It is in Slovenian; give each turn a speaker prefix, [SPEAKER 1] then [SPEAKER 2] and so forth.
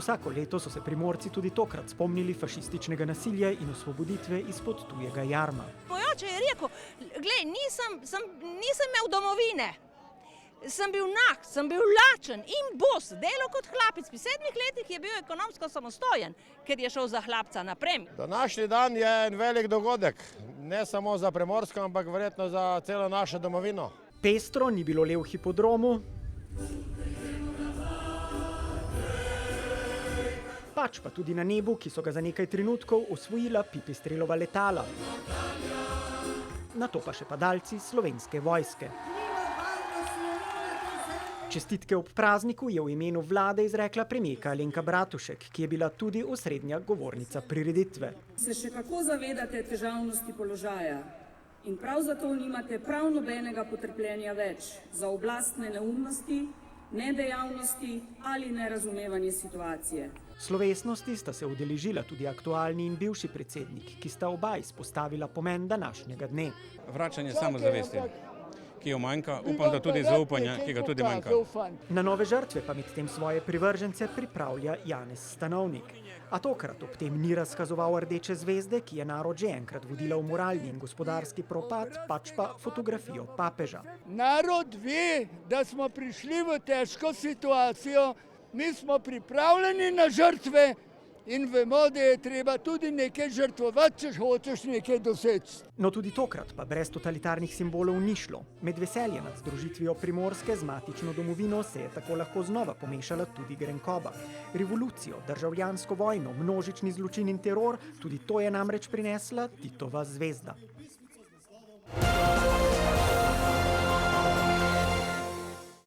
[SPEAKER 1] vsako leto so se Primorci tudi tokrat spomnili fašističnega nasilja in osvoboditve izpod tujega jarma.
[SPEAKER 2] Moj oče je rekel, glej, nisem imel domovine. Sem bil nag, sem bil lačen in bos, delal kot hlapic. Pri 7 letih je bil ekonomsko samostojen, ker je šel za hlapca naprej.
[SPEAKER 3] Današnji dan je en velik dogodek, ne samo za Primorsko, ampak verjetno za celo našo domovino.
[SPEAKER 1] Pestro ni bilo le v hipodromu, pač pa tudi na nebu, ki so ga za nekaj trenutkov osvojila Pipistrelova letala. Nato pa še padalci Slovenske vojske. Čestitke ob prazniku je v imenu vlade izrekla premijerka Alenka Bratušek, ki je bila tudi osrednja govornica prireditve.
[SPEAKER 4] Se še kako zavedate težavnosti položaja in prav zato nimate prav nobenega potrpljenja več za oblastne neumnosti, nedejavnosti ali nerazumevanje situacije.
[SPEAKER 1] Slovesnosti sta se udeležila tudi aktualni in bivši predsednik, ki sta oba izpostavila pomen današnjega dne.
[SPEAKER 5] Vračanje samozavesti, ki jo manjka, upam, da tudi zaupanja, ki ga tudi manjka.
[SPEAKER 1] Na nove žrtve pa medtem svoje privržence pripravlja Janez Stanovnik. A tokrat ob tem ni razkazoval rdeče zvezde, ki je narod že enkrat vodila v moralni in gospodarski propad, pač pa fotografijo papeža.
[SPEAKER 6] Narod ve, da smo prišli v težko situacijo, mi smo pripravljeni na žrtve in vemo, da je treba tudi nekaj žrtvovati, če hočeš nekaj doseči.
[SPEAKER 1] No tudi tokrat pa brez totalitarnih simbolov ni šlo. Med veseljem nad združitvijo Primorske z matično domovino se je tako lahko znova pomešala tudi grenkoba. Revolucijo, državljansko vojno, množični zločin in teror, tudi to je namreč prinesla Titova zvezda.